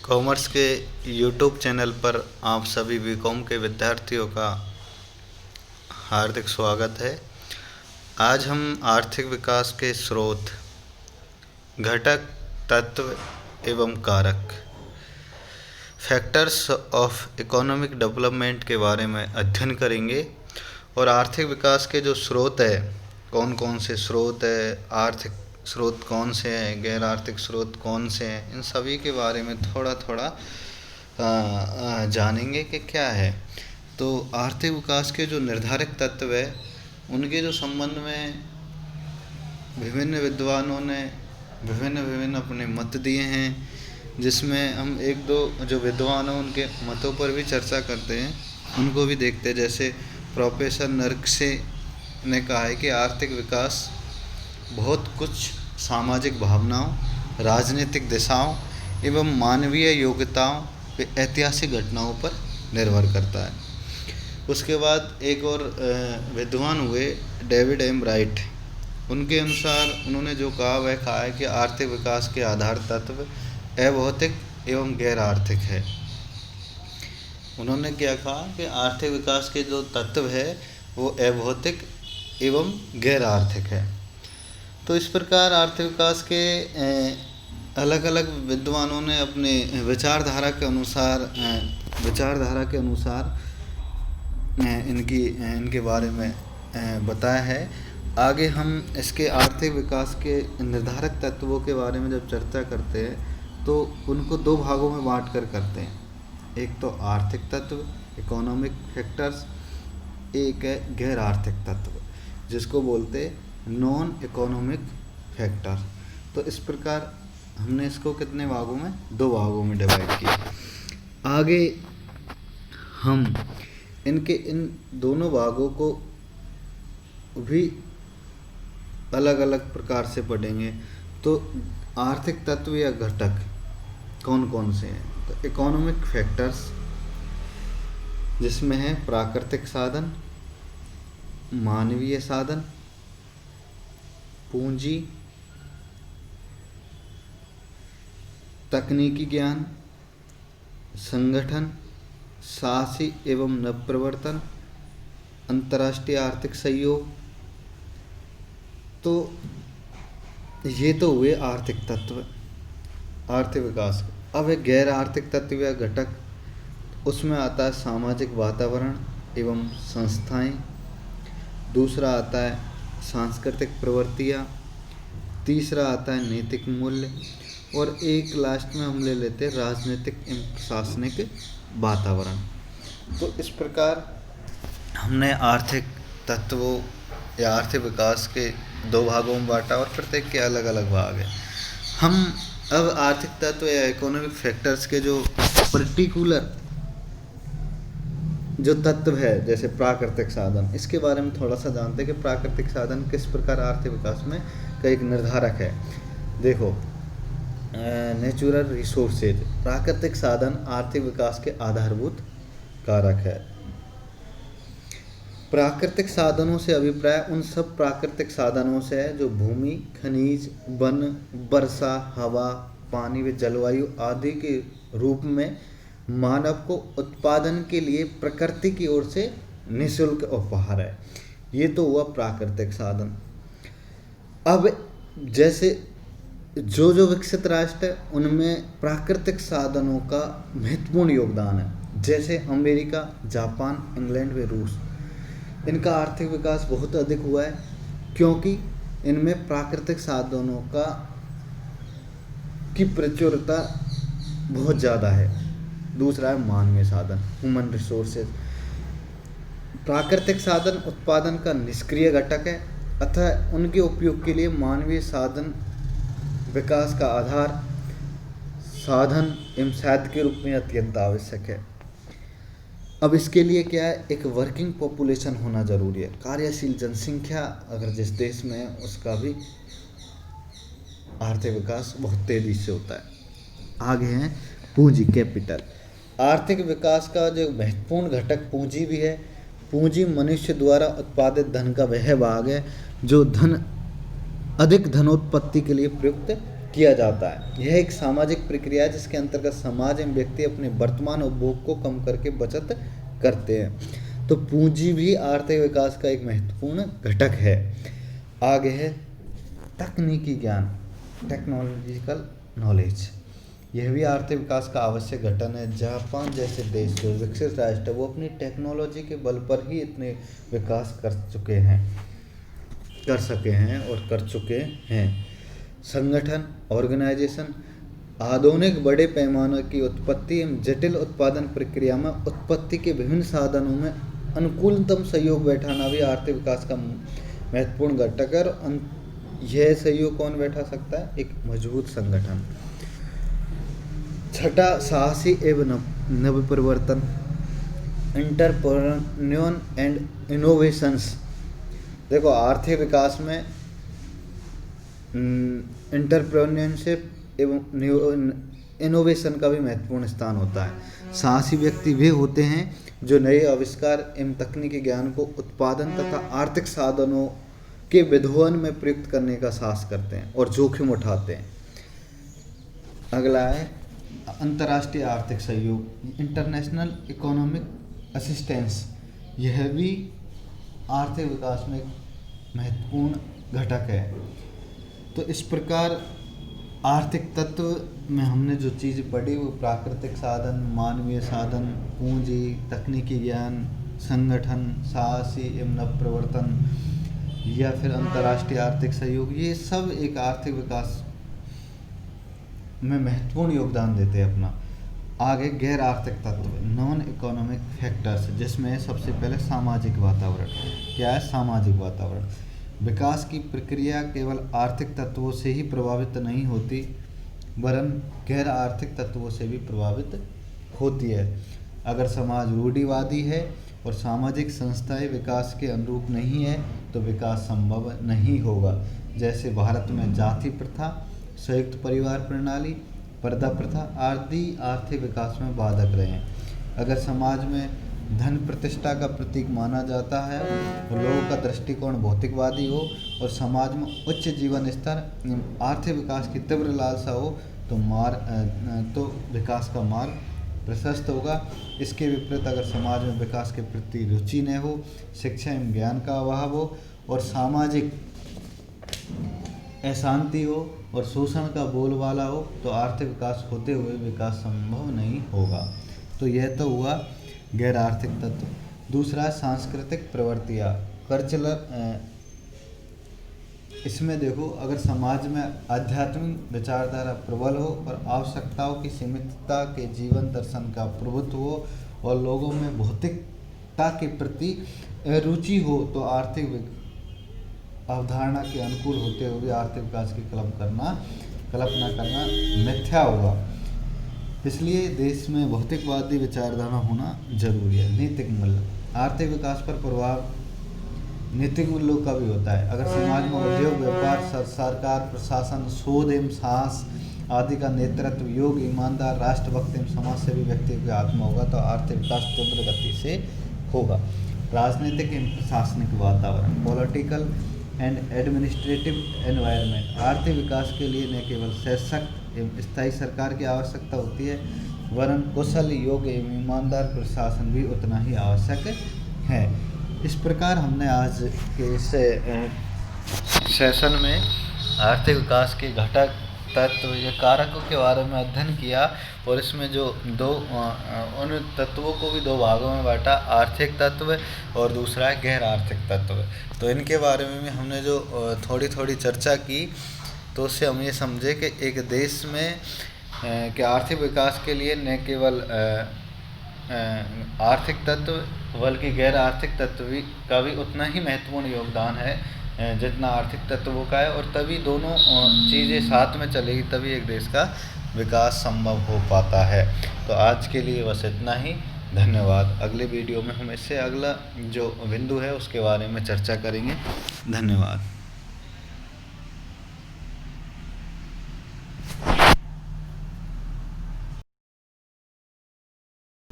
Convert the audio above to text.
Commerce के YouTube channel पर आप सभी बीकॉम के विद्यार्थियों का हार्दिक स्वागत है। आज हम आर्थिक विकास के स्रोत, घटक, तत्व एवं कारक, फैक्टर्स ऑफ इकोनॉमिक डेवलपमेंट के बारे में अध्ययन करेंगे। और आर्थिक विकास के जो स्रोत है, कौन कौन से स्रोत है, आर्थिक स्रोत कौन से हैं, गैर आर्थिक स्रोत कौन से हैं, इन सभी के बारे में थोड़ा थोड़ा जानेंगे कि क्या है। तो आर्थिक विकास के जो निर्धारक तत्व है, उनके जो संबंध में विभिन्न विद्वानों ने विभिन्न अपने मत दिए हैं, जिसमें हम एक दो जो विद्वान हैं उनके मतों पर भी चर्चा करते हैं, उनको भी देखते हैं। जैसे प्रोफेसर नरकसे ने कहा है कि आर्थिक विकास बहुत कुछ सामाजिक भावनाओं, राजनीतिक दिशाओं एवं मानवीय योग्यताओं पे ऐतिहासिक घटनाओं पर निर्भर करता है। उसके बाद एक और विद्वान हुए डेविड एम राइट। उनके अनुसार उन्होंने जो कहा वह कहा है कि आर्थिक विकास के आधार तत्व अभौतिक एवं गैर आर्थिक है। उन्होंने क्या कहा कि आर्थिक विकास के जो तत्व है वो अभौतिक एवं गैर आर्थिक है। तो इस प्रकार आर्थिक विकास के अलग अलग विद्वानों ने अपने विचारधारा के अनुसार इनके बारे में बताया है। आगे हम इसके आर्थिक विकास के निर्धारक तत्वों के बारे में जब चर्चा करते हैं तो उनको दो भागों में बांट कर करते हैं। एक तो आर्थिक तत्व, इकोनॉमिक फैक्टर्स, एक है गैर आर्थिक तत्व, जिसको बोलते नॉन इकोनॉमिक फैक्टर। तो इस प्रकार हमने इसको कितने भागों में, दो भागों में डिवाइड किया। आगे हम इन दोनों भागों को भी अलग अलग प्रकार से पढ़ेंगे। तो आर्थिक तत्व या घटक कौन कौन से हैं? तो इकोनॉमिक फैक्टर्स, जिसमें है प्राकृतिक साधन, मानवीय साधन, पूंजी, तकनीकी ज्ञान, संगठन, साहसी एवं नवप्रवर्तन, अंतर्राष्ट्रीय आर्थिक सहयोग। तो ये तो हुए आर्थिक तत्व आर्थिक विकास। अब एक गैर आर्थिक तत्व या घटक, उसमें आता है सामाजिक वातावरण एवं संस्थाएं, दूसरा आता है सांस्कृतिक प्रवृत्तियाँ, तीसरा आता है नैतिक मूल्य, और एक लास्ट में हम ले लेते हैं राजनीतिक एवं प्रशासनिक वातावरण। तो इस प्रकार हमने आर्थिक तत्वों या आर्थिक विकास के दो भागों में बांटा और प्रत्येक के अलग अलग भाग हैं। हम अब आर्थिक तत्व या इकोनॉमिक फैक्टर्स के जो पर्टिकुलर जो तत्व है, जैसे प्राकृतिक साधन, इसके बारे में थोड़ा सा जानते हैं कि प्राकृतिक साधन किस प्रकार आर्थिक विकास में का एक निर्धारक है। देखो, नेचुरल रिसोर्सेज, प्राकृतिक साधन आर्थिक विकास के आधारभूत कारक है। प्राकृतिक साधनों से अभिप्राय उन सब प्राकृतिक साधनों से है जो भूमि, खनिज, वन, वर्षा, हवा, पानी व जलवायु आदि के रूप में मानव को उत्पादन के लिए प्रकृति की ओर से निःशुल्क उपहार है। ये तो हुआ प्राकृतिक साधन। अब जैसे जो विकसित राष्ट्र है उनमें प्राकृतिक साधनों का महत्वपूर्ण योगदान है। जैसे अमेरिका, जापान, इंग्लैंड व रूस, इनका आर्थिक विकास बहुत अधिक हुआ है क्योंकि इनमें प्राकृतिक साधनों की प्रचुरता बहुत ज़्यादा है। दूसरा है मानवीय साधन, ह्यूमन रिसोर्सेज। प्राकृतिक साधन उत्पादन का निष्क्रिय घटक है, अतः उनके उपयोग के लिए मानवीय साधन विकास का आधार, साधन एवं साध्य के रूप में अत्यंत आवश्यक है। अब इसके लिए क्या है, एक वर्किंग पॉपुलेशन होना जरूरी है। कार्यशील जनसंख्या अगर जिस देश में है उसका भी आर्थिक विकास बहुत तेजी से होता है। आगे है पूंजी, कैपिटल। आर्थिक विकास का जो महत्वपूर्ण घटक पूंजी भी है। पूंजी मनुष्य द्वारा उत्पादित धन का वह भाग है जो अधिक धनोत्पत्ति के लिए प्रयुक्त किया जाता है। यह एक सामाजिक प्रक्रिया है जिसके अंतर्गत समाज एवं व्यक्ति अपने वर्तमान उपभोग को कम करके बचत करते हैं। तो पूंजी भी आर्थिक विकास का एक महत्वपूर्ण घटक है। आगे है तकनीकी ज्ञान, टेक्नोलॉजिकल नॉलेज। यह भी आर्थिक विकास का आवश्यक घटक है। जापान जैसे देश जो विकसित राष्ट्र है वो अपनी टेक्नोलॉजी के बल पर ही इतने विकास कर सके हैं। संगठन, ऑर्गेनाइजेशन आधुनिक बड़े पैमाने की उत्पत्ति एवं जटिल उत्पादन प्रक्रिया में उत्पत्ति के विभिन्न साधनों में अनुकूलतम सहयोग बैठाना भी आर्थिक विकास का महत्वपूर्ण घटक है। और यह सहयोग कौन बैठा सकता है? एक मजबूत संगठन। छठा, साहसी एवं नवप्रवर्तन, एंटरप्रेन्योर एंड इनोवेशंस। देखो आर्थिक विकास में एंटरप्रेन्योरशिप एवं इनोवेशन का भी महत्वपूर्ण स्थान होता है। साहसी व्यक्ति वे होते हैं जो नए आविष्कार एवं तकनीकी ज्ञान को उत्पादन तथा आर्थिक साधनों के विध्वंस में प्रयुक्त करने का साहस करते हैं और जोखिम उठाते हैं। अगला है अंतर्राष्ट्रीय आर्थिक सहयोग, इंटरनेशनल इकोनॉमिक असिस्टेंस। यह भी आर्थिक विकास में एक महत्वपूर्ण घटक है। तो इस प्रकार आर्थिक तत्व में हमने जो चीज़ पढ़ी वो प्राकृतिक साधन, मानवीय साधन, पूंजी, तकनीकी ज्ञान, संगठन, साहसी एवं नवप्रवर्तन या फिर अंतर्राष्ट्रीय आर्थिक सहयोग, ये सब एक आर्थिक विकास में महत्वपूर्ण योगदान देते हैं अपना। आगे गैर आर्थिक तत्व, नॉन इकोनॉमिक फैक्टर्स, जिसमें सबसे पहले सामाजिक वातावरण। क्या है? सामाजिक वातावरण। विकास की प्रक्रिया केवल आर्थिक तत्वों से ही प्रभावित नहीं होती वरन गैर आर्थिक तत्वों से भी प्रभावित होती है। अगर समाज रूढ़िवादी है और सामाजिक संस्थाएं विकास के अनुरूप नहीं है तो विकास संभव नहीं होगा। जैसे भारत में जाति प्रथा, संयुक्त परिवार प्रणाली, पर्दा प्रथा आदि आर्थिक विकास में बाधक रहे हैं। अगर समाज में धन प्रतिष्ठा का प्रतीक माना जाता है तो लोगों का दृष्टिकोण भौतिकवादी हो और समाज में उच्च जीवन स्तर, आर्थिक विकास की तीव्र लालसा हो तो विकास का मार्ग प्रशस्त होगा। इसके विपरीत अगर समाज में विकास के प्रति रुचि न हो, शिक्षा एवं ज्ञान का अभाव हो और सामाजिक अशांति हो और शोषण का बोलबाला हो तो आर्थिक विकास होते हुए विकास संभव नहीं होगा। तो यह तो हुआ गैर आर्थिक तत्व। दूसरा सांस्कृतिक प्रवृत्तियाँ, कल्चरल। इसमें देखो अगर समाज में आध्यात्मिक विचारधारा प्रबल हो और आवश्यकताओं की सीमितता के जीवन दर्शन का प्रभुत्व हो और लोगों में भौतिकता के प्रति रुचि हो तो आर्थिक अवधारणा के अनुकूल होते हुए आर्थिक विकास की कल्पना करना मिथ्या होगा। इसलिए देश में भौतिकवादी विचारधारा होना जरूरी है। नैतिक मूल्य, आर्थिक विकास पर प्रभाव नैतिक मूल्यों का भी होता है। अगर समाज में उद्योग, व्यापार, सरकार, प्रशासन, शोध एवं साहस आदि का नेतृत्व योग्य, ईमानदार, राष्ट्रभक्त एवं समाजसेवी व्यक्ति के हाथ में होगा तो आर्थिक विकास तीव्र गति से होगा। राजनीतिक एवं प्रशासनिक वातावरण, पॉलिटिकल एंड एडमिनिस्ट्रेटिव एनवायरनमेंट। आर्थिक विकास के लिए न केवल सशक्त एवं स्थायी सरकार की आवश्यकता होती है वरन कुशल, योग्य एवं ईमानदार प्रशासन भी उतना ही आवश्यक है। इस प्रकार हमने आज के इस सेशन में आर्थिक विकास के घटक, तत्व या कारकों के बारे में अध्ययन किया और इसमें जो उन तत्वों को भी दो भागों में बांटा, आर्थिक तत्व और दूसरा है गैर आर्थिक तत्व। तो इनके बारे में हमने जो थोड़ी थोड़ी चर्चा की तो उससे हम ये समझे कि एक देश में कि आर्थिक विकास के लिए न केवल आर्थिक तत्व बल्कि गैर आर्थिक तत्व का भी उतना ही महत्वपूर्ण योगदान है जितना आर्थिक तत्वों का है, और तभी दोनों चीज़ें साथ में चलेगी तभी एक देश का विकास संभव हो पाता है। तो आज के लिए बस इतना ही, धन्यवाद। अगले वीडियो में हम इससे अगला जो बिंदु है उसके बारे में चर्चा करेंगे। धन्यवाद।